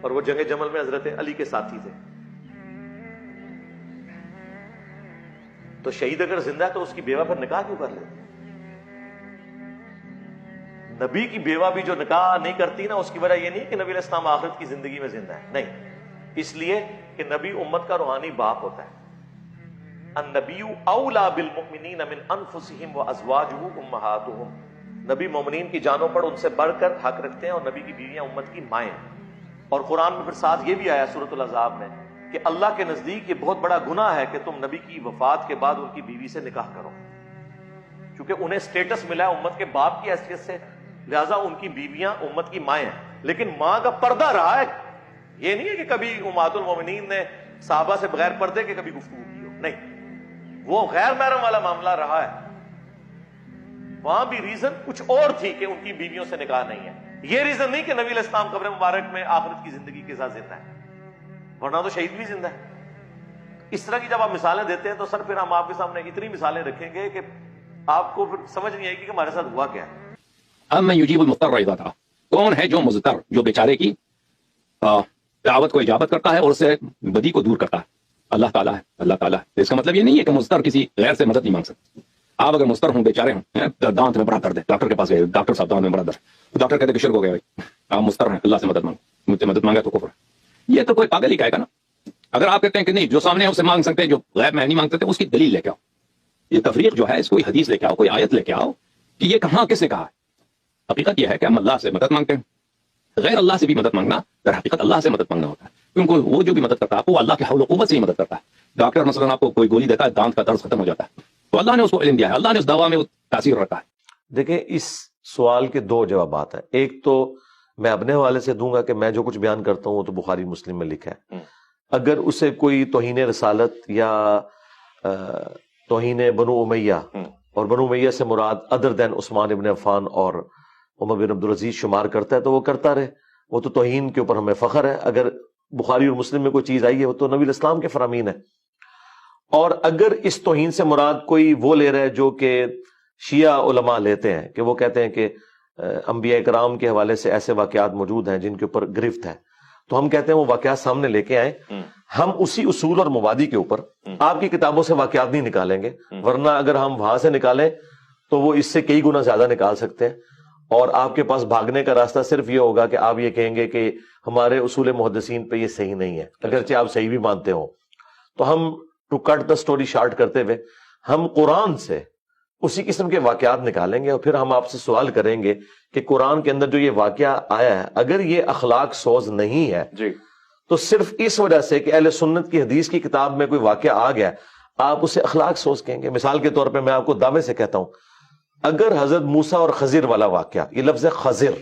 اور وہ جنگ جمل میں حضرت علی کے ساتھی تھے. تو شہید اگر زندہ ہے تو اس کی بیوہ پر نکاح کیوں کر لیتے؟ نبی کی بیوہ بھی جو نکاح نہیں کرتی نا، اس کی وجہ یہ نہیں کہ نبی علیہ السلام آخرت کی زندگی میں زندہ ہے، نہیں، اس لیے کہ نبی امت کا روحانی باپ ہوتا ہے. النبی اولا بالمؤمنین من انفسہم وازواجہ امہاتہم، نبی مومنین کی جانوں پر ان سے بڑھ کر حق رکھتے ہیں، اور نبی کی بیویاں امت کی مائیں. اور قرآن میں پھر ساتھ یہ بھی آیا سورۃ الاحزاب میں کہ اللہ کے نزدیک یہ بہت بڑا گناہ ہے کہ تم نبی کی وفات کے بعد ان کی بیوی سے نکاح کرو، کیونکہ انہیں سٹیٹس ملا ہے امت کے باپ کی حیثیت سے، لہذا ان کی بیویاں امت کی مائیں ہیں. لیکن ماں کا پردہ رہا ہے، یہ نہیں ہے کہ کبھی امہات المومنین نے صحابہ سے بغیر پردے کے کبھی گفتگو کی ہو، نہیں، وہ غیر محرم والا معاملہ رہا ہے. وہاں بھی ریزن کچھ اور تھی کہ ان کی بیویوں سے نکاح نہیں ہے، یہ ریزن نہیں کہ نبی علیہ السلام قبر مبارک میں آخرت کی زندگی کے ساتھ زندہ ہے، ورنہ تو شہید بھی زندہ ہے. اس طرح کی جب آپ مثالیں دیتے ہیں تو سر پھر ہم آپ کے سامنے اتنی مثالیں رکھیں گے کہ آپ کو پھر سمجھ نہیں آئے گی کہ ہمارے ساتھ ہوا کیا ہے. اما یجیب المضطر اذا دعا، کون ہے جو مضطر، جو بیچارے کی دعوت کو اجابت کرتا ہے اور اسے بدی کو دور کرتا ہے؟ اللہ تعالیٰ ہے، اللہ تعالیٰ ہے. اس کا مطلب یہ نہیں ہے کہ مضطر کسی غیر سے مدد نہیں مانگ سکتا. آپ اگر مضطر ہوں، بیچارے ہوں، دانت میں بڑا درد ہے، ڈاکٹر کے پاس گئے، ڈاکٹر صاحب دانت میں بڑا درد، ڈاکٹر کہتے ہیں کہ شرک ہو گیا بھائی، آپ مضطر ہیں، اللہ سے مدد مانگو، مجھ سے مدد مانگا تو کفر. یہ تو کوئی پاگل ہی کہے گا نا. اگر آپ کہتے ہیں کہ نہیں، جو سامنے ہے اسے مانگ سکتے ہیں، جو غیب میں نہیں مانگ سکتے، اس کی دلیل لے کے آؤ. یہ تفریق جو ہے، اس کوئی حدیث لے کے آؤ، کوئی آیت لے کے آؤ کہ یہ کہاں کس نے کہا ہے. حقیقت یہ ہے کہ ہم اللہ سے مدد مانگتے ہیں. غیر اللہ سے بھی مدد مانگنا در حقیقت اللہ سے مدد مانگنا ہوتا ہے، کیونکہ وہ جو بھی مدد کرتا ہے وہ اللہ کے حول و قوت سے ہی مدد کرتا ہے. ڈاکٹر مثلا آپ کو کوئی گولی دیتا ہے، دانت کا درد ختم ہو جاتا ہے، تو اللہ نے اس کو علم دیا ہے، اللہ نے اس دوا میں تاثیر رکھا ہے. دیکھیں، اس سوال کے دو جوابات ہیں. ایک تو میں اپنے حوالے سے دوں گا کہ میں جو کچھ بیان کرتا ہوں وہ تو بخاری مسلم میں لکھا ہے. اگر اسے کوئی توہین رسالت یا توہین بنو امیہ، اور بنو امیہ سے مراد ادر دین عثمان ابن عفان اور عمر بن عبدالعزیز شمار کرتا ہے تو وہ کرتا رہے، وہ تو توہین کے اوپر ہمیں فخر ہے. اگر بخاری اور مسلم میں کوئی چیز آئی ہے وہ تو نبی الاسلام کے فرامین ہے. اور اگر اس توہین سے مراد کوئی وہ لے رہا ہے جو کہ شیعہ علماء لیتے ہیں، کہ وہ کہتے ہیں کہ انبیاء کرام کے حوالے سے ایسے واقعات موجود ہیں جن کے اوپر گرفت ہے، تو ہم کہتے ہیں وہ واقعات سامنے لے کے آئیں. ہم اسی اصول اور مبادی کے اوپر آپ کی کتابوں سے واقعات نہیں نکالیں گے، ورنہ اگر ہم وہاں سے نکالیں تو وہ اس سے کئی گنا زیادہ نکال سکتے ہیں، اور آپ کے پاس بھاگنے کا راستہ صرف یہ ہوگا کہ آپ یہ کہیں گے کہ ہمارے اصول محدثین پہ یہ صحیح نہیں ہے، اگرچہ آپ صحیح بھی مانتے ہو. تو ہم to cut the story short کرتے ہوئے ہم قرآن سے اسی قسم کے واقعات نکالیں گے، اور پھر ہم آپ سے سوال کریں گے کہ قرآن کے اندر جو یہ واقعہ آیا ہے اگر یہ اخلاق سوز نہیں ہے تو صرف اس وجہ سے کہ اہل سنت کی حدیث کی کتاب میں کوئی واقعہ آ گیا آپ اسے اخلاق سوز کہیں گے. مثال کے طور پہ میں آپ کو دعوے سے کہتا ہوں، اگر حضرت موسیٰ اور خضر والا واقعہ، یہ لفظ خضر،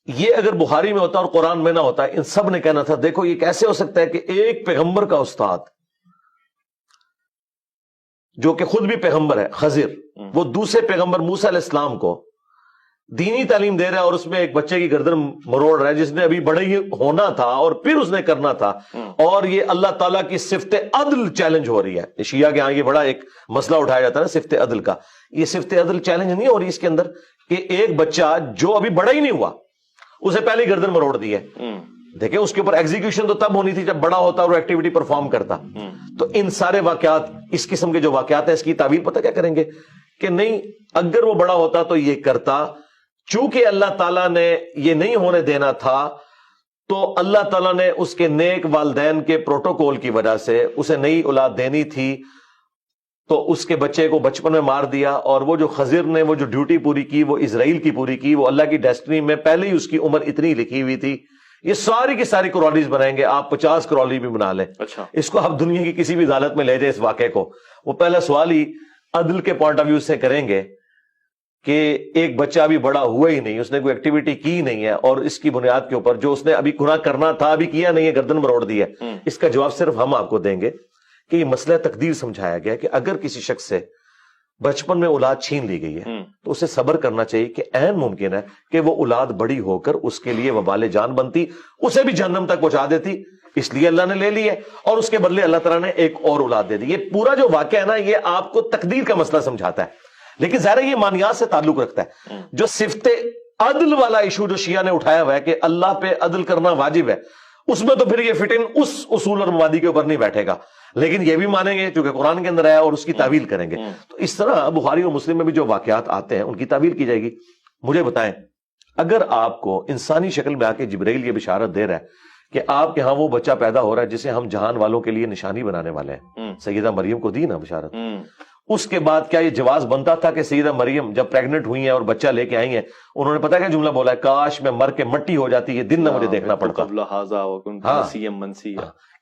یہ اگر بخاری میں ہوتا اور قرآن میں نہ ہوتا، ان سب نے کہنا تھا دیکھو یہ کیسے ہو سکتا ہے کہ ایک پیغمبر کا استاد جو کہ خود بھی پیغمبر ہے، خضر، وہ دوسرے پیغمبر موسیٰ علیہ السلام کو دینی تعلیم دے رہا ہے اور اس میں ایک بچے کی گردن مروڑ رہا ہے جس نے ابھی بڑا ہی ہونا تھا اور پھر اس نے کرنا تھا، اور یہ اللہ تعالیٰ کی صفت عدل چیلنج ہو رہی ہے. شیعہ کے ہاں یہ بڑا ایک مسئلہ اٹھایا جاتا ہے نا صفت عدل کا. یہ صفت عدل چیلنج نہیں ہو رہی اس کے اندر کہ ایک بچہ جو ابھی بڑا ہی نہیں ہوا اسے پہلے ہی گردن مروڑ دی ہے. دیکھیں اس کے اوپر ایگزیکیوشن تو تب ہونی تھی جب بڑا ہوتا اور ایکٹیویٹی پرفارم کرتا. تو ان سارے واقعات، اس قسم کے جو واقعات ہیں، اس کی تعبیر پتہ کیا کریں گے کہ نہیں، اگر وہ بڑا ہوتا تو یہ کرتا، چونکہ اللہ تعالیٰ نے یہ نہیں ہونے دینا تھا تو اللہ تعالیٰ نے اس کے نیک والدین کے پروٹوکول کی وجہ سے اسے نئی اولاد دینی تھی، تو اس کے بچے کو بچپن میں مار دیا. اور وہ جو خضر نے وہ جو ڈیوٹی پوری کی وہ اسرائیل کی پوری کی، وہ اللہ کی ڈیسٹنی میں پہلے ہی اس کی عمر اتنی لکھی ہوئی تھی. یہ ساری کی ساری کرالز بنائیں گے، آپ 50 کرالز بھی بنا لیں. اچھا، اس کو آپ دنیا کی کسی بھی عدالت میں لے جائیں اس واقعے کو، وہ پہلا سوال ہی عدل کے پوائنٹ آف ویو سے کریں گے کہ ایک بچہ ابھی بڑا ہوا ہی نہیں، اس نے کوئی ایکٹیویٹی کی نہیں ہے، اور اس کی بنیاد کے اوپر جو اس نے ابھی گناہ کرنا تھا ابھی کیا نہیں ہے، گردن مروڑ دی ہے. اس کا جواب صرف ہم آپ کو دیں گے کہ یہ مسئلہ تقدیر سمجھایا گیا کہ اگر کسی شخص سے بچپن میں اولاد چھین لی گئی ہے تو اسے صبر کرنا چاہیے کہ عین ممکن ہے کہ وہ اولاد بڑی ہو کر اس کے لیے وبال جان بنتی، اسے بھی جہنم تک پہنچا دیتی، اس لیے اللہ نے لے لی ہے، اور اس کے بدلے اللہ تعالیٰ نے ایک اور اولاد دے دی. یہ پورا جو واقعہ ہے نا یہ آپ کو تقدیر کا مسئلہ سمجھاتا ہے، لیکن ظاہر یہ مانیات سے تعلق رکھتا ہے. جو صفت عدل والا ایشو جو شیعہ نے اٹھایا ہوا ہے کہ اللہ پہ عدل کرنا واجب ہے، اس میں تو پھر یہ فٹ ان اس اصول اور مبادی کے اوپر نہیں بیٹھے گا، لیکن یہ بھی مانیں گے چونکہ قرآن کے اندر آیا اور اس کی تعویل کریں گے۔ تو اس طرح بخاری اور مسلم میں بھی جو واقعات آتے ہیں ان کی تعویل کی جائے گی۔ مجھے بتائیں، اگر آپ کو انسانی شکل میں آ کے جبرائیل یہ بشارت دے رہا ہے کہ آپ کے ہاں وہ بچہ پیدا ہو رہا ہے جسے ہم جہان والوں کے لیے نشانی بنانے والے ہیں، سیدہ مریم کو دی نا بشارت، اس کے بعد کیا یہ جواز بنتا تھا کہ سیدہ مریم جب پریگننٹ ہوئی ہیں اور بچہ لے کے آئی ہیں، انہوں نے پتا کیا جملہ بولا ہے، کاش میں مر کے مٹی ہو جاتی، یہ دن نہ مجھے دیکھنا پڑتا۔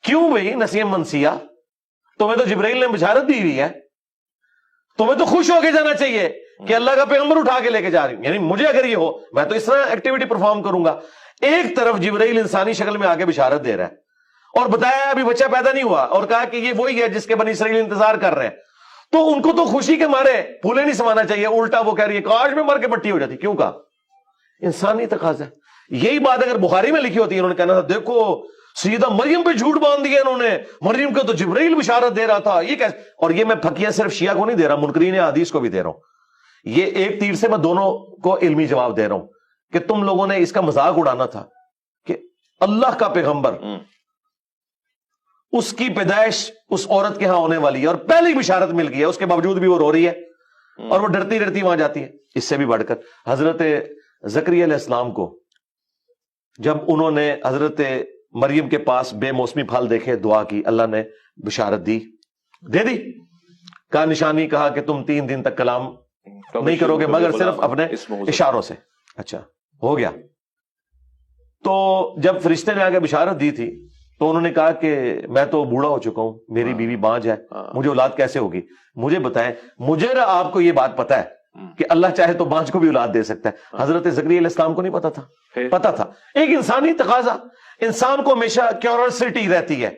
کیوں بھائی نسیم منسیہ؟ تمہیں تو جبرائیل نے بشارت دی ہوئی ہے، تمہیں تو خوش ہو کے جانا چاہیے کہ اللہ کا پیغمبر اٹھا کے لے کے جا رہی ہوں، یعنی مجھے اگر یہ ہو میں تو اس طرح ایکٹیویٹی پرفارم کروں گا۔ ایک طرف جبرائیل انسانی شکل میں آ کے بشارت دے رہا ہے اور بتایا ابھی بچہ پیدا نہیں ہوا، اور کہا کہ یہ وہی ہے جس کے بنی اسرائیل انتظار کر رہے ہیں، تو ان کو تو خوشی کے مارے پھولے نہیں سمانا چاہیے، الٹا وہ کہہ رہی ہے کاش میں مر کے مٹی ہو جاتی۔ کیوں کہا؟ انسانی تقاضا ہے۔ یہی بات اگر بخاری میں لکھی ہوتی ہے، انہوں نے کہنا تھا دیکھو سیدہ مریم پہ جھوٹ باندھ دیا انہوں نے، مریم کو تو جبرائیل بشارت دے رہا تھا، یہ کیسے؟ اور یہ میں پھکیاں صرف شیعہ کو نہیں دے رہا، منکرین حدیث کو بھی دے رہا ہوں۔ یہ ایک تیر سے میں دونوں کو علمی جواب دے رہا ہوں کہ تم لوگوں نے اس کا مذاق اڑانا تھا کہ اللہ کا پیغمبر، اس کی پیدائش اس عورت کے ہاں ہونے والی ہے اور پہلی بشارت مل گئی ہے، اس کے باوجود بھی وہ رو رہی ہے اور وہ ڈرتی ڈرتی وہاں جاتی ہے۔ اس سے بھی بڑھ کر حضرت زکریا علیہ السلام کو جب انہوں نے حضرت مریم کے پاس بے موسمی پھل دیکھے، دعا کی، اللہ نے بشارت دی، دے دی، کہا نشانی، کہا کہ تم 3 دن تک کلام نہیں کرو گے مگر صرف اپنے اشاروں سے۔ اچھا ہو گیا۔ تو جب فرشتے نے آگے بشارت دی تھی تو انہوں نے کہا کہ میں تو بوڑھا ہو چکا ہوں، میری بیوی بانجھ ہے، مجھے اولاد کیسے ہوگی؟ مجھے بتائیں، مجھے آپ کو یہ بات پتا ہے کہ اللہ چاہے تو بانجھ کو بھی اولاد دے سکتا ہے، حضرت زکریا علیہ السلام کو نہیں پتا تھا؟ پتا تھا۔ ایک انسانی تقاضا، انسان کو ہمیشہ کیوریوسٹی رہتی ہے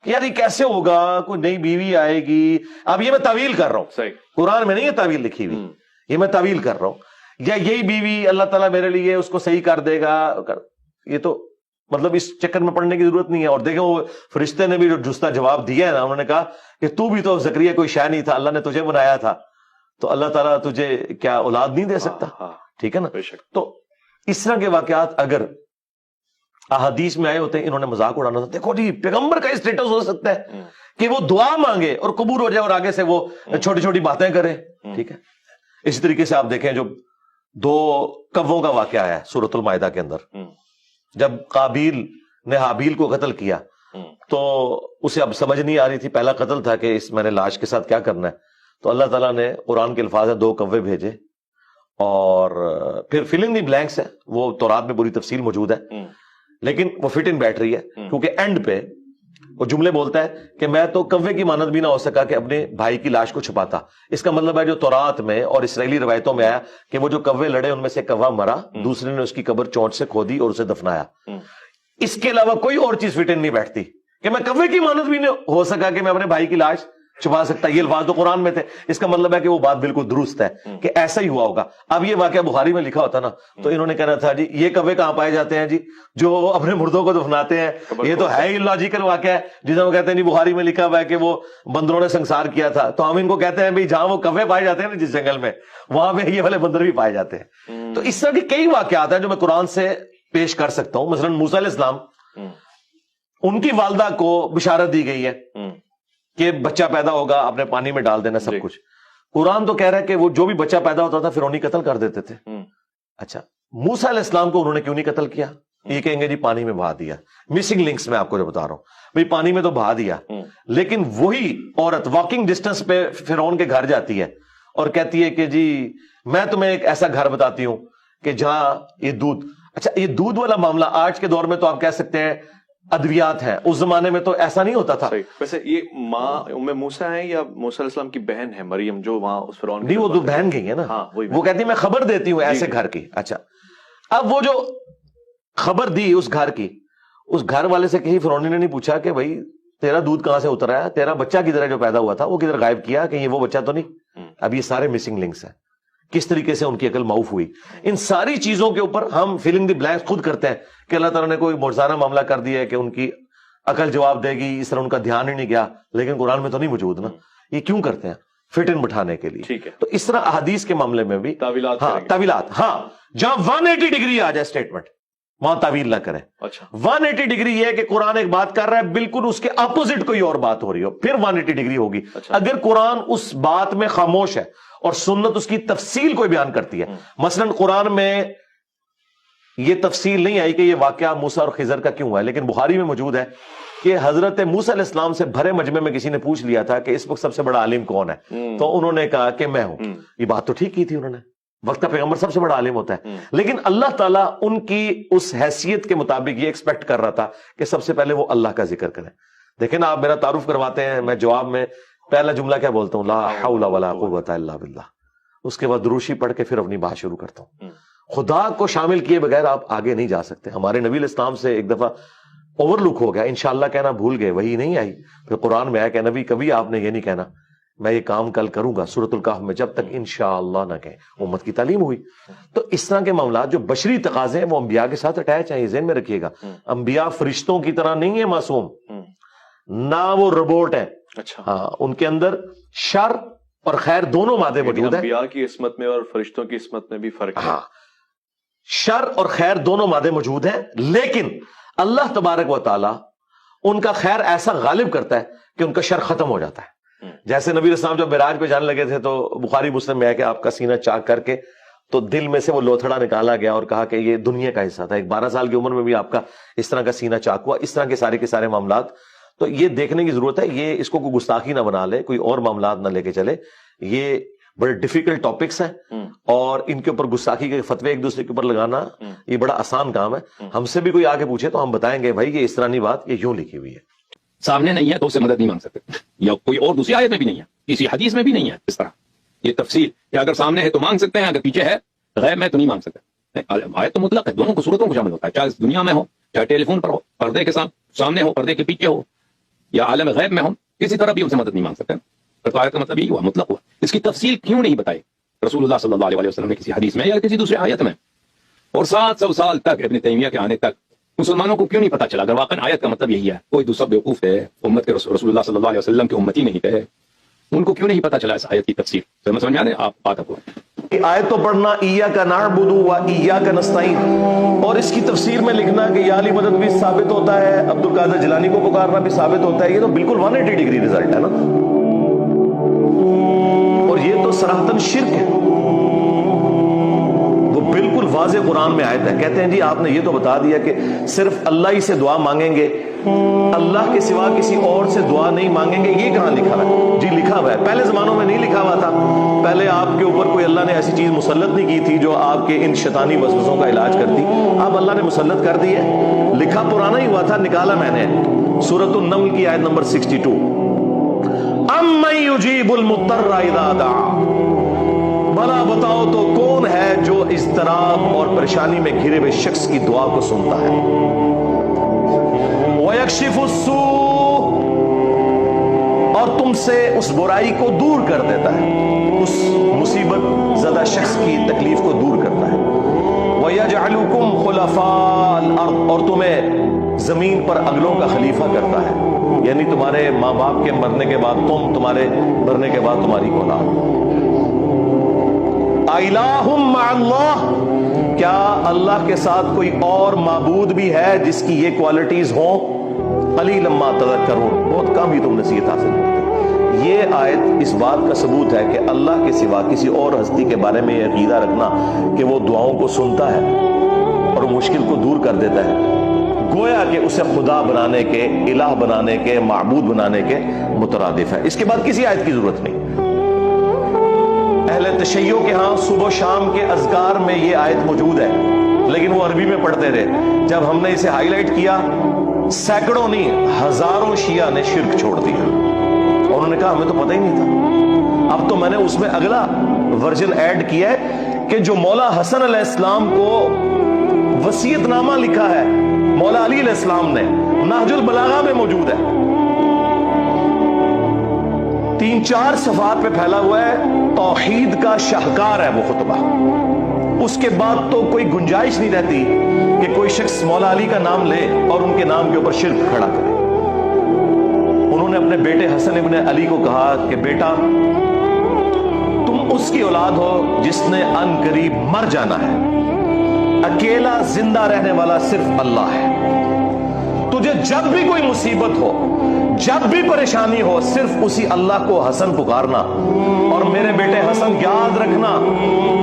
کہ یار یہ کیسے ہوگا، کوئی نئی بیوی آئے گی۔ اب یہ میں تعویل کر رہا ہوں، قرآن میں نہیں یہ تعویل لکھی ہوئی، یہ میں تعویل کر رہا ہوں، یا یہی بیوی اللہ تعالیٰ میرے لیے اس کو صحیح کر دے گا، یہ تو مطلب اس چکر میں پڑنے کی ضرورت نہیں ہے۔ اور دیکھیں وہ فرشتے نے بھی جو جستا جواب دیا ہے نا، انہوں نے کہا کہ تو بھی تو زکریا کوئی شے نہیں تھا، اللہ نے تجھے بنایا تھا، تو اللہ تعالیٰ تجھے کیا اولاد نہیں دے سکتا؟ ٹھیک ہے نا۔ تو اس طرح کے واقعات اگر احادیث میں آئے ہوتے ہیں، انہوں نے مذاق اڑانا تھا، دیکھو جی پیغمبر کا اسٹیٹس ہو سکتا ہے کہ وہ دعا مانگے اور قبول ہو جائے اور آگے سے وہ چھوٹی چھوٹی باتیں کرے، ٹھیک ہے۔ اسی طریقے سے آپ دیکھیں جو 2 کووں کا واقعہ ہے سورۃ المائدہ کے اندر، جب قابیل نے حابیل کو قتل کیا تو اسے اب سمجھ نہیں آ رہی تھی، پہلا قتل تھا کہ اس میں نے لاش کے ساتھ کیا کرنا ہے، تو اللہ تعالیٰ نے قرآن کے الفاظ 2 کوے بھیجے، اور پھر فل ان دی بلینکس ہے، وہ تورات میں پوری تفصیل موجود ہے، لیکن وہ فٹ ان بیٹھ رہی ہے کیونکہ اینڈ پہ وہ جملے بولتا ہے کہ میں تو کوے کی مانند بھی نہ ہو سکا کہ اپنے بھائی کی لاش کو چھپاتا۔ اس کا مطلب ہے جو تورات میں اور اسرائیلی روایتوں میں آیا کہ وہ جو کوے لڑے ان میں سے کوا مرا، دوسرے نے اس کی قبر چونچ سے کھودی اور اسے دفنایا۔ اس کے علاوہ کوئی اور چیز فٹ ان نہیں بیٹھتی کہ میں کوے کی مانند بھی نہیں ہو سکا کہ میں اپنے بھائی کی لاش چھپا سکتا۔ یہ الفاظ تو قرآن میں تھے، اس کا مطلب ہے کہ وہ بات بالکل درست ہے کہ ایسا ہی ہوا ہوگا۔ اب یہ واقعہ بخاری میں لکھا ہوتا نا تو انہوں نے کہنا تھا جی یہ کوے کہاں پائے جاتے ہیں جی جو اپنے مردوں کو دفناتے ہیں، یہ تو ہے ہی لاجیکل واقعہ ہے، جسے وہ کہتے ہیں جی بخاری میں لکھا ہوا ہے کہ وہ بندروں نے سنسار کیا تھا، تو ہم ان کو کہتے ہیں بھائی جہاں وہ کوے پائے جاتے ہیں نا جس جنگل میں، وہاں پہ یہ والے بندر بھی پائے جاتے ہیں۔ تو اس طرح کے کئی واقعات ہیں جو میں قرآن سے پیش کر سکتا ہوں۔ مثلا موسیٰ علیہ السلام، ان کی والدہ کو بشارت دی گئی ہے کہ بچہ پیدا ہوگا، اپنے پانی میں ڈال دینا سب کچھ۔ قرآن تو کہہ رہا ہے کہ وہ جو بھی بچہ پیدا ہوتا تھا فرعونی قتل کر دیتے تھے۔ اچھا موسیٰ علیہ السلام کو انہوں نے کیوں نہیں قتل کیا؟ یہ کہیں گے جی پانی میں بہا دیا۔ مسنگ لنکس میں آپ کو جو بتا رہا ہوں بھائی، پانی میں تو بہا دیا، لیکن وہی عورت واکنگ ڈسٹینس پہ فرعون کے گھر جاتی ہے اور کہتی ہے کہ جی میں تمہیں ایک ایسا گھر بتاتی ہوں کہ جہاں یہ دودھ، اچھا یہ دودھ والا معاملہ آج کے دور میں تو آپ کہہ سکتے ہیں ادویات ہیں، اس زمانے میں تو ایسا نہیں ہوتا تھا۔ ویسے یہ ماں ام موسیٰ ہیں یا موسیٰ علیہ السلام کی بہن ہے مریم جو وہاں اس فرعون نہیں، وہ تو بہن گئی ہے نا، وہ کہتی ہے میں خبر دیتی ہوں ایسے گھر کی۔ اچھا اب وہ جو خبر دی اس گھر کی، اس گھر والے سے کہیں فرعون نے نہیں پوچھا کہ بھائی تیرا دودھ کہاں سے اترا ہے، تیرا بچہ کدھر ہے جو پیدا ہوا تھا، وہ کدھر غائب کیا، کہ یہ وہ بچہ تو نہیں؟ اب یہ سارے مسنگ لنکس ہیں، کس طریقے سے ان کی عقل معاف ہوئی۔ ان ساری چیزوں کے اوپر ہم فل ان دی بلینکس خود کرتے ہیں کہ اللہ تعالیٰ نے کوئی معجزانہ معاملہ کر دیا ہے کہ ان کی عقل جواب دے گی، اس طرح ان کا دھیان ہی نہیں گیا، لیکن قرآن میں تو نہیں موجود نا۔ یہ کیوں کرتے ہیں؟ فٹ ان بٹھانے کے لیے. ٹھیک ہے. تو اس طرح احادیث کے معاملے میں بھی تعویلات ہاں کریں گے. تعویلات, ہاں جہاں 180 ڈگری آ جائے اسٹیٹمنٹ وہاں تعویل نہ کریں. اچھا 180 ڈگری یہ ہے کہ قرآن ایک بات کر رہا ہے, بالکل اس کے اپوزٹ کوئی اور بات ہو رہی ہو, پھر 180 ڈگری ہوگی. اچھا. اگر قرآن اس بات میں خاموش ہے اور سنت اس کی تفصیل کوئی بیان کرتی ہے, مثلا قرآن میں یہ تفصیل نہیں آئی کہ یہ واقعہ موسیٰ اور خضر کا کیوں ہے, لیکن بخاری میں موجود ہے کہ حضرت موسیٰ علیہ السلام سے بھرے مجمع میں کسی نے پوچھ لیا تھا کہ اس وقت سب سے بڑا عالم کون ہے, تو انہوں نے کہا کہ میں ہوں. یہ بات تو ٹھیک کی تھی انہوں نے, وقت کا پیغمبر سب سے بڑا عالم ہوتا ہے, لیکن اللہ تعالیٰ ان کی اس حیثیت کے مطابق یہ ایکسپیکٹ کر رہا تھا کہ سب سے پہلے وہ اللہ کا ذکر کریں. دیکھیں نا, آپ میرا تعارف کرواتے ہیں, میں جواب میں پہلا جملہ کیا بولتا ہوں, لا حول ولا قوت الا باللہ, اس کے بعد دروشی پڑھ کے پھر اپنی بات شروع کرتا ہوں. خدا کو شامل کیے بغیر آپ آگے نہیں جا سکتے. ہمارے نبی علیہ السلام سے ایک دفعہ اوور لک ہو گیا, انشاءاللہ کہنا بھول گئے, وہی نہیں آئی, پھر قرآن میں آیا کہ نبی کبھی آپ نے یہ نہیں کہنا میں یہ کام کل کروں گا سورۃ الکہف میں, جب تک انشاءاللہ نہ کہیں. امت کی تعلیم ہوئی. تو اس طرح کے معاملات جو بشری تقاضے ہیں وہ انبیاء کے ساتھ اٹیچ ہیں, یہ ذہن میں رکھیے گا. انبیاء فرشتوں کی طرح نہیں ہے معصوم, نہ وہ روبوٹ ہیں. اچھا ہاں, ان کے اندر شر اور خیر دونوں مادے موجود ہیں. انبیاء کی عصمت میں اور فرشتوں کی عصمت میں بھی فرق ہے. ہاں, شر اور خیر دونوں مادے موجود ہیں, لیکن اللہ تبارک و تعالی ان کا خیر ایسا غالب کرتا ہے کہ ان کا شر ختم ہو جاتا ہے. جیسے نبی علیہ السلام جب معراج پہ جانے لگے تھے تو بخاری مسلم میں ہے کہ آپ کا سینہ چاک کر کے تو دل میں سے وہ لوتھڑا نکالا گیا اور کہا کہ یہ دنیا کا حصہ تھا. ایک 12 سال کی عمر میں بھی آپ کا اس طرح کا سینہ چاک ہوا. اس طرح کے سارے معاملات, تو یہ دیکھنے کی ضرورت ہے, یہ اس کو کوئی گستاخی نہ بنا لے, کوئی اور معاملات نہ لے کے چلے. یہ بڑے ڈیفیکلٹ ٹاپکس ہیں اور ان کے اوپر گستاخی کے فتوے ایک دوسرے کے اوپر لگانا یہ بڑا آسان کام ہے. ہم سے بھی کوئی آگے پوچھے تو ہم بتائیں گے بھائی یہ اس طرح نہیں بات, یہ یوں لکھی ہوئی ہے. سامنے نہیں ہے تو اس سے مدد نہیں مانگ سکتے, یا کوئی اور دوسری آیت میں بھی نہیں ہے, کسی حدیث میں بھی نہیں ہے اس طرح یہ تفصیل کہ اگر سامنے ہے تو مانگ سکتے ہیں, اگر پیچھے ہے غیب میں تو نہیں مانگ سکتے. آیت تو مطلق ہے, دونوں کو صورتوں کو شامل ہوتا ہے, چاہے اس دنیا میں ہو, چاہے ٹیلی فون پر ہو, پردے کے سامنے ہو, پردے کے پیچھے ہو, یا عالم غیب میں ہو, کسی طرح بھی ان سے مدد نہیں مانگ سکتے. تو آیت کا مطلب یہی ہوا, مطلق ہوا. اس کی تفصیل کیوں نہیں بتائی رسول اللہ صلی اللہ علیہ وسلم نے کسی حدیث میں یا کسی دوسرے آیت میں, اور 700 سال تک ابن تیمیہ کے آنے تک مسلمانوں کو کیوں نہیں پتا چلا؟ اگر واقعا آیت کا مطلب یہی ہے, کوئی دوسرا بیوقوف ہے امت کے رسول اللہ صلی اللہ علیہ وسلم کے امتی نہیں تھے, ان کو کیوں نہیں پتا چلا اس آیت کی تفسیر؟ سمجھ میں آ رہے آپ بات کو؟ آیت تو پڑھنا ایاک نعبد و ایاک نستعین, اور اس کی تفسیر میں لکھنا کہ یا علی مدد بھی ثابت ہوتا ہے, عبد القادر جیلانی کو پکارنا بھی ثابت ہوتا ہے, یہ تو بالکل 180 ڈگری رزلٹ ہے نا, اور یہ تو صراحتاً شرک ہے. وہ بالکل واضح قرآن میں آیت ہے. کہتے ہیں جی آپ نے یہ تو بتا دیا کہ صرف اللہ ہی سے دعا مانگیں گے, اللہ کے سوا کسی اور سے دعا نہیں مانگیں گے, یہ کہاں لکھا ہے؟ جی لکھا ہوا ہے, پہلے زمانوں میں نہیں لکھا ہوا تھا. پہلے آپ کے اوپر کوئی اللہ نے ایسی چیز مسلط نہیں کی تھی جو آپ کے ان شیطانی وسوسوں کا علاج کرتی, اب اللہ نے مسلط کر دی ہے. لکھا پرانا ہی ہوا تھا, نکالا میں نے. سورۃ النمل کی آیت نمبر 62, امن یجیب المضطر اذا دعا, بھلا بتاؤ تو کون ہے جو اضطراب اور پریشانی میں گھرے ہوئے شخص کی دعا کو سنتا ہے, وَيَكْشِفُ السُّوءَ, اور تم سے اس برائی کو دور کر دیتا ہے, اس مصیبت زدہ شخص کی تکلیف کو دور کرتا ہے, وَيَجْعَلُكُمْ خُلَفَاءَ الْأَرْضِ, اور تمہیں زمین پر اگلوں کا خلیفہ کرتا ہے, یعنی تمہارے ماں باپ کے مرنے کے بعد تم, تمہارے مرنے کے بعد تمہاری اولاد. الہم مع اللہ, کیا اللہ کے ساتھ کوئی اور معبود بھی ہے جس کی یہ کوالٹیز ہوں؟ قلیلا ما تذکرون, بہت کم ہی تم نصیحت حاصل کرتے. یہ آیت اس بات کا ثبوت ہے کہ اللہ کے سوا کسی اور ہستی کے بارے میں یہ عقیدہ رکھنا کہ وہ دعاؤں کو سنتا ہے اور مشکل کو دور کر دیتا ہے, گویا کہ اسے خدا بنانے کے, الہ بنانے کے, معبود بنانے کے مترادف ہے. اس کے بعد کسی آیت کی ضرورت نہیں. اہل تشیع کے ہاں صبح و شام کے اذکار میں یہ آیت موجود ہے, لیکن وہ عربی میں پڑھتے رہے. جب ہم نے اسے ہائی لائٹ کیا, سینکڑوں نہیں ہزاروں شیعہ نے شرک چھوڑ دیا, اور انہوں نے کہا ہمیں تو پتہ ہی نہیں تھا. اب تو میں نے اس میں اگلا ورژن ایڈ کیا ہے کہ جو مولا حسن علیہ السلام کو وصیت نامہ لکھا ہے مولا علی علیہ السلام نے, نہج البلاغہ میں موجود ہے, 3-4 صفحات پہ پھیلا ہوا ہے, توحید کا شاہکار ہے وہ خطبہ. اس کے بعد تو کوئی گنجائش نہیں رہتی کہ کوئی شخص مولا علی کا نام لے اور ان کے نام کے اوپر شرک کھڑا کرے. انہوں نے اپنے بیٹے حسن ابن علی کو کہا کہ بیٹا تم اس کی اولاد ہو جس نے ان قریب مر جانا ہے. اکیلا زندہ رہنے والا صرف اللہ ہے. تجھے جب بھی کوئی مصیبت ہو، جب بھی پریشانی ہو، صرف اسی اللہ کو حسن پکارنا. اور میرے بیٹے حسن یاد رکھنا،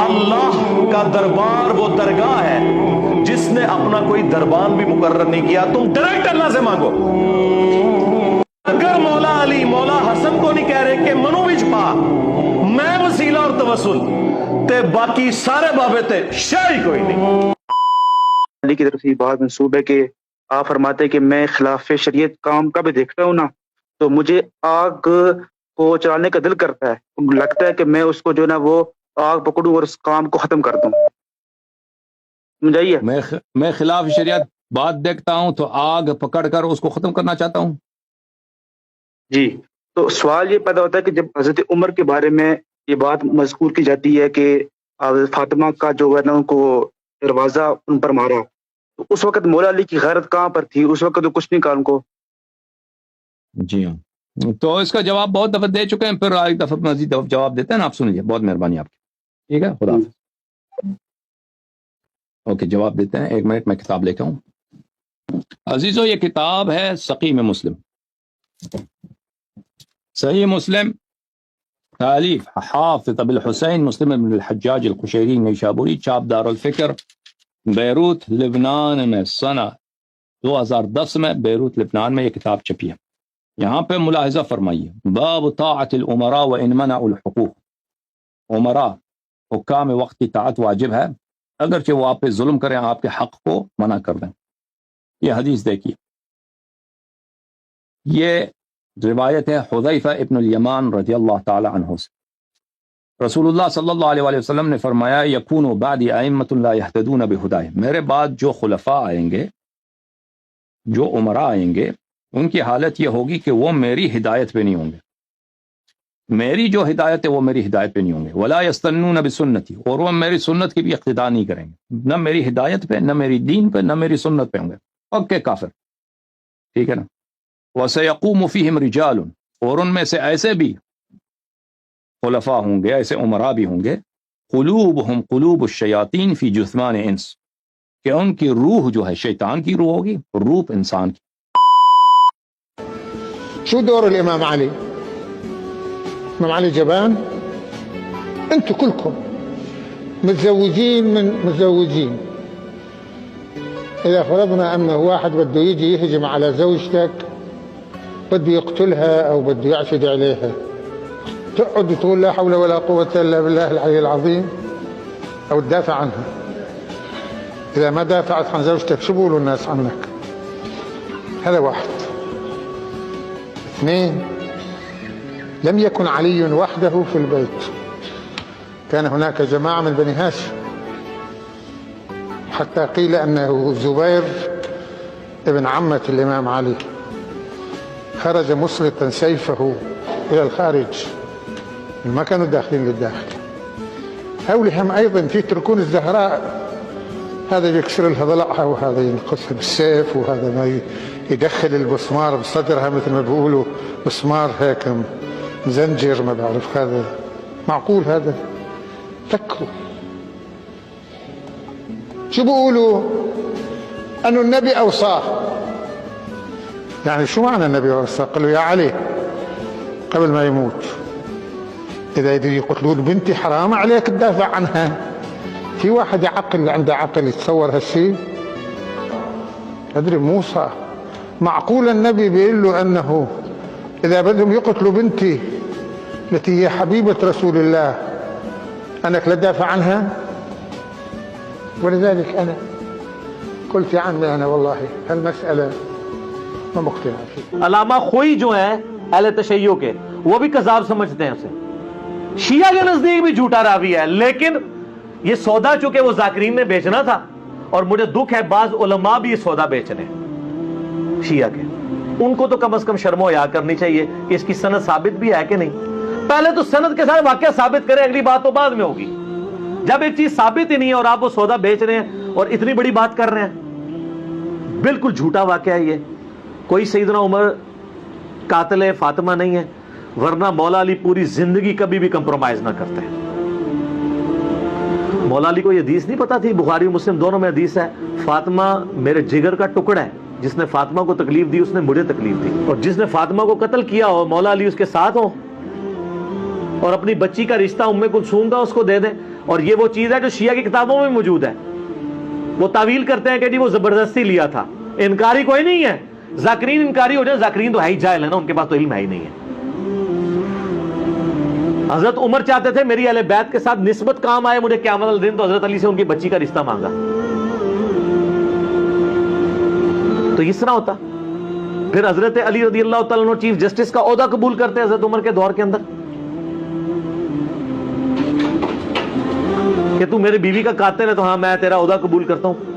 اللہ کا دربار وہ درگاہ ہے جس نے اپنا کوئی دربان بھی مقرر نہیں کیا. تم ڈائریکٹ اللہ سے مانگو. اگر مولا علی مولا حسن کو نہیں کہہ رہے کہ منو وچ پا میں وسیلہ اور توسل تے باقی سارے بابے تے شاہی کوئی نہیں. علی کی طرف یہ بات منسوب ہے کہ آپ فرماتے ہیں کہ میں خلاف شریعت کام کا بھی دیکھتا ہوں نا تو مجھے آگ کو چلانے کا دل کرتا ہے، لگتا ہے کہ میں اس کو جو نا وہ آگ پکڑوں اور اس کام کو ختم کر دوں. سمجھائیے؟ میں خلاف شریعت بات دیکھتا ہوں تو آگ پکڑ کر اس کو ختم کرنا چاہتا ہوں. جی، تو سوال یہ پیدا ہوتا ہے کہ جب حضرت عمر کے بارے میں یہ بات مذکور کی جاتی ہے کہ حضرت فاطمہ کا جو ہے نا ان کو دروازہ ان پر مارا، تو اس وقت مولا علی کی غیرت کہاں پر تھی؟ اس وقت تو کچھ نہیں کہا ان کو. جی ہاں، تو اس کا جواب بہت دفعہ دے چکے ہیں، پھر ایک دفعہ مزید جواب دیتے ہیں نا. آپ سن لیجیے، بہت مہربانی آپ کی. ٹھیک ہے، خدا حافظ. اوکے، جواب دیتے ہیں. 1 منٹ میں کتاب لے کے ہوں. عزیزو، یہ کتاب ہے سقیم مسلم، صحیح مسلم، تالیف حافظ ابو الحسین مسلم بن الحجاج القشیری نیشابوری، چاپ دار الفکر، بیروت لبنان میں سنہ 2010 میں بیروت لبنان میں یہ کتاب چھپی ہے. یہاں پہ ملاحظہ فرمائیے، باب طاعت الامراء وان منعوا الحقوق. عمراء حکام وقت کی طاعت واجب ہے اگرچہ وہ آپ پہ ظلم کریں، آپ کے حق کو منع کر دیں. یہ حدیث دیکھیے، یہ روایت ہے حذیفہ ابن الیمان رضی اللہ تعالی عنہ سے. رسول اللہ صلی اللہ علیہ وآلہ وسلم نے فرمایا، یکون بعدی ائمۃ لا یہتدون بہداہ. میرے بعد جو خلفاء آئیں گے، جو عمراء آئیں گے، ان کی حالت یہ ہوگی کہ وہ میری ہدایت پہ نہیں ہوں گے. میری جو ہدایت ہے وہ میری ہدایت پہ نہیں ہوں گے. ولا یستنون بسنتی، اور وہ میری سنت کی بھی اقتداء نہیں کریں گے. نہ میری ہدایت پہ، نہ میری دین پہ، نہ میری سنت پہ ہوں گے. پکے کافر. ٹھیک ہے نا. وَسَيَقُومُ فِيهِمْ رِجَالٌ، اور ان میں سے ایسے بھی خلفاء ہوں گے، ایسے عمراء بھی ہوں گے، قلوبہم قلوب الشیاطین فی جثمان انس، کہ ان کی روح جو ہے شیطان کی روح ہوگی، روح انسان کی. شو دور الإمام علي؟ الإمام علي جبان؟ أنتم كلكم متزوجين. إذا فرضنا أنه واحد بده يجي يهجم على زوجتك، بده يقتلها أو بده يعشد عليها، تقعد تقول لا حول ولا قوة إلا بالله العلي العظيم أو تدافع عنها؟ إذا ما دافعت عن زوجتك شو بيقولوا الناس عنك؟ هذا واحد. 2، لم يكن علي وحده في البيت، كان هناك جماعة من بني هاشم، حتى قيل أنه زبير ابن عمة الإمام علي خرج مسلطا سيفه إلى الخارج، ما كانوا داخلين للداخل. هؤلاء هم أيضا في تركون الزهراء، هذا بيكسر لها ضلعها وهذا ينقصها بالسيف وهذا ما يدخل البسمار بصدرها مثل ما بيقولوا مسمار هيك مزنجر، ما بعرف هذا معقول؟ هذا فكروا شو بيقولوا أنه النبي أوصاه. يعني شو معنى النبي أوصاه؟ قال له يا علي قبل ما يموت، إذا يقتلون بنتي حرام عليك تدافع عنها. في واحد عقل عنده عقل يتصور هالشيء؟ أدري موسى معقول النبي بيقول له أنه إذا بدهم يقتلوا بنتي التي هي حبيبة رسول الله أنك لا تدافع عنها؟ ولذلك أنا قلت يا عمي أنا والله هالمسألة ما مقتنع فيها. علامہ خوئی جو ہیں اہل تشیع کے، وہ بھی کذاب سمجھتے ہیں اسے. شیعہ کے نزدیک بھی جھوٹا راوی ہے، لیکن یہ سودا چونکہ وہ ذاکرین نے بیچنا تھا، اور مجھے دکھ ہے بعض علماء بھی یہ سودا بیچ رہے ہیں شیعہ کے. ان کو تو کم از کم شرم و حیا کرنی چاہیے کہ اس کی سند ثابت بھی ہے کہ نہیں. پہلے تو سند کے ساتھ واقعہ ثابت کریں، اگلی بات تو بعد میں ہوگی. جب ایک چیز ثابت ہی نہیں ہے اور آپ وہ سودا بیچ رہے ہیں اور اتنی بڑی بات کر رہے ہیں، بالکل جھوٹا واقعہ ہے یہ. کوئی سیدنا عمر قاتل فاطمہ نہیں ہے، ورنہ مولا علی پوری زندگی کبھی بھی کمپرومائز نہ کرتے ہیں. مولا علی کو یہ حدیث نہیں پتا تھی؟ بخاری مسلم دونوں میں حدیث ہے، فاطمہ میرے جگر کا ٹکڑا ہے، جس نے فاطمہ کو تکلیف دی اس نے مجھے تکلیف دی، اور جس نے فاطمہ کو قتل کیا ہو مولا علی اس کے ساتھ ہو، اور اپنی بچی کا رشتہ ام کلثوم کا اس کو دے دیں۔ اور یہ وہ چیز ہے جو شیعہ کی کتابوں میں موجود ہے۔ وہ تعویل کرتے ہیں کہ جی وہ زبردستی لیا تھا، انکاری کوئی نہیں ہے۔ ذاکرین انکاری ہو جائے، ذاکرین تو ہے ہی جاہل ہے نا، ان کے پاس تو علم ہے ہی نہیں ہے۔ حضرت عمر چاہتے تھے میری اہل بیت کے ساتھ نسبت کام آئے مجھے قیامت والے دن، تو حضرت علی سے ان کی بچی کا رشتہ مانگا۔ تو اس طرح ہوتا۔ پھر حضرت علی رضی اللہ تعالیٰ عنہ چیف جسٹس کا عہدہ قبول کرتے ہیں حضرت عمر کے دور کے اندر، کہ تو میری بیوی کا قاتل ہے تو ہاں میں تیرا عہدہ قبول کرتا ہوں۔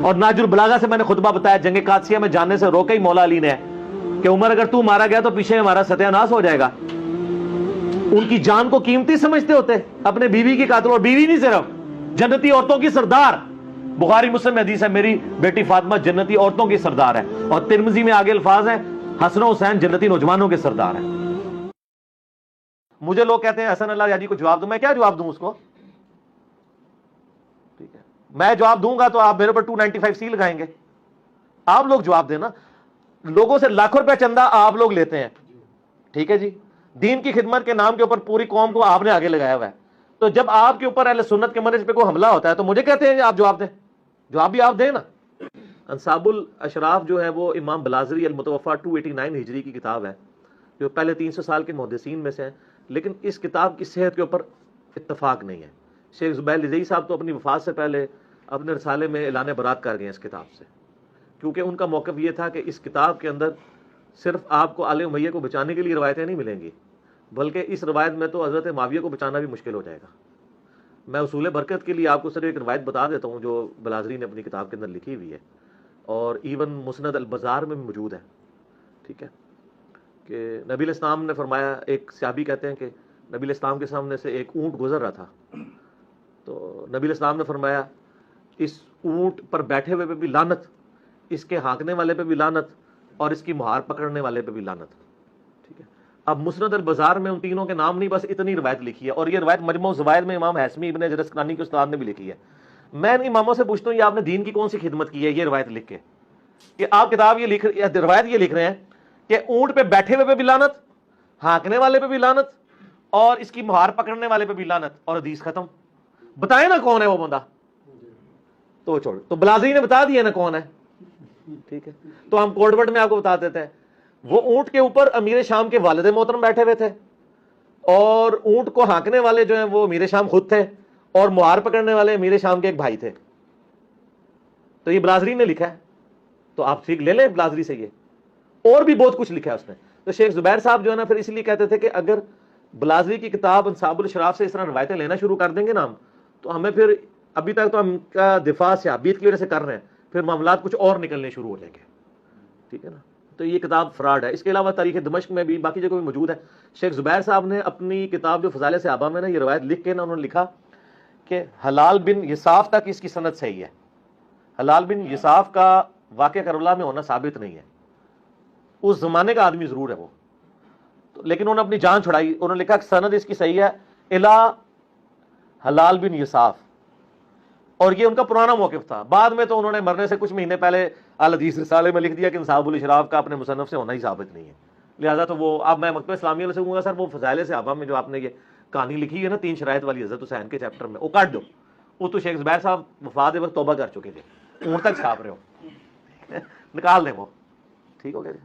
اور ناجر البلاغہ سے میں نے خطبہ بتایا، جنگ قادسیہ میں جانے سے روکا ہی مولا علی نے کہ عمر اگر تو مارا گیا تو پیچھے ہمارا ستیہ ناش ہو جائے گا۔ ان کی جان کو قیمتی سمجھتے ہوتے، اپنے بیوی کی قاتل، اور بیوی نہیں صرف جنتی عورتوں کی سردار۔ بخاری مسلم میں حدیث ہے میری بیٹی فاطمہ جنتی عورتوں کی سردار ہے، اور ترمذی میں آگے الفاظ ہیں حسن و حسین جنتی نوجوانوں کے سردار ہیں۔ مجھے لوگ کہتے ہیں حسن اللہ یادی کو جواب دوں، میں کیا جواب دوں اس کو؟ ٹھیک ہے، میں جواب دوں گا تو آپ میرے پر 295C لگائیں گے۔ آپ لوگ جواب دینا، لوگوں سے لاکھوں روپے چندہ آپ لوگ لیتے ہیں، ٹھیک ہے جی، دین کی خدمت کے نام کے اوپر پوری قوم کو آپ نے آگے لگایا ہوا ہے۔ تو جب آپ کے اوپر اہل سنت کے منہج پہ کوئی حملہ ہوتا ہے تو مجھے کہتے ہیں آپ جواب دیں، جواب بھی آپ دیں نا۔ انصاب الاشراف جو ہے وہ امام بلازری المتوفا 289 ہجری کی کتاب ہے، جو پہلے 300 سال کے محدثین میں سے ہیں، لیکن اس کتاب کی صحت کے اوپر اتفاق نہیں ہے۔ شیخ زبیر لزئی صاحب تو اپنی وفات سے پہلے اپنے رسالے میں اعلان برات کر گئے ہیں اس کتاب سے، کیونکہ ان کا موقف یہ تھا کہ اس کتاب کے اندر صرف آپ کو آل امیہ کو بچانے کے لیے روایتیں نہیں ملیں گی، بلکہ اس روایت میں تو حضرت معاویہ کو بچانا بھی مشکل ہو جائے گا۔ میں اصول برکت کے لیے آپ کو صرف ایک روایت بتا دیتا ہوں جو بلازری نے اپنی کتاب کے اندر لکھی ہوئی ہے، اور ایون مسند البزار میں بھی موجود ہے، ٹھیک ہے، کہ نبی الاسلام نے فرمایا، ایک صحابی کہتے ہیں کہ نبی الاسلام کے سامنے سے ایک اونٹ گزر رہا تھا، تو نبی الاسلام نے فرمایا اس اونٹ پر بیٹھے ہوئے پہ بھی لعنت، اس کے ہانکنے والے پہ بھی لعنت، اور اس کی مہار پکڑنے والے پہ بھی لعنت، ٹھیک ہے۔ اب مسند البزار میں ان تینوں کے نام نہیں، بس اتنی روایت لکھی ہے، اور یہ روایت مجموع الزوائد میں امام حیثمی ابن حجر اسقلانی کے استاد نے بھی لکھی ہے۔ میں ان اماموں سے پوچھتا ہوں یہ آپ نے دین کی کون سی خدمت کی ہے یہ روایت لکھ کے، کہ آپ کتاب یہ لکھ روایت یہ لکھ رہے ہیں کہ اونٹ پہ بیٹھے ہوئے پہ بھی لعنت، ہانکنے والے پہ بھی لعنت، اور اس کی مہار پکڑنے والے پہ بھی لعنت، اور حدیث ختم۔ بتائیں نا کون ہے وہ بندہ، تو چھوڑ، تو بلازری نے بتا دیا نا کون ہے، ٹھیک ہے۔ تو ہم کوڈ ورڈ میں آپ کو بتا دیتے ہیں، وہ اونٹ کے اوپر امیر شام کے والد محترم بیٹھے ہوئے تھے، اور اونٹ کو ہانکنے والے جو ہیں وہ امیر شام خود تھے، اور مہار پکڑنے والے امیر شام کے ایک بھائی تھے۔ تو یہ بلازری نے لکھا ہے، تو آپ ٹھیک لے لیں بلازری سے، یہ اور بھی بہت کچھ لکھا ہے اس نے۔ تو شیخ زبیر صاحب جو ہے نا پھر اس لیے کہتے تھے کہ اگر بلازری کی کتاب انصاب الاشراف سے اس طرح روایتیں لینا شروع کر دیں گے نا ہم، تو ہمیں پھر ابھی تک تو ہم کا دفاع صحابیت کی وجہ سے کر رہے ہیں، پھر معاملات کچھ اور نکلنے شروع ہو جائیں گے، ٹھیک ہے نا۔ تو یہ کتاب فراڈ ہے۔ اس کے علاوہ تاریخ دمشق میں بھی باقی جگہ بھی موجود ہے۔ شیخ زبیر صاحب نے اپنی کتاب جو فضائل صحابہ میں نا یہ روایت لکھ کے نا انہوں نے لکھا کہ حلال بن یساف تک اس کی سند صحیح ہے۔ حلال بن یساف کا واقعہ کربلا میں ہونا ثابت نہیں ہے، اس زمانے کا آدمی ضرور ہے وہ، لیکن انہوں نے اپنی جان چھڑائی، انہوں نے لکھا کہ سند اس کی صحیح ہے الا حلال بن یساف، اور یہ ان کا پرانا موقف تھا۔ بعد میں تو انہوں نے مرنے سے کچھ مہینے پہلے الحدیث رسالے میں لکھ دیا کہ انصاب الاشراف کا اپنے مصنف سے ہونا ہی ثابت نہیں ہے، لہٰذا تو وہ اب میں مکتبہ اسلامیہ میں سے کہوں گا سر وہ فضائل صحابہ میں جو آپ نے یہ کہانی لکھی ہے نا 3 شرائط والی حضرت حسین کے چیپٹر میں، وہ کاٹ دو، وہ تو شیخ زبیر صاحب وفات وقت توبہ کر چکے تھے، اون تک چھاپ رہے ہو، نکال دیں وہ، ٹھیک ہو گیا جی۔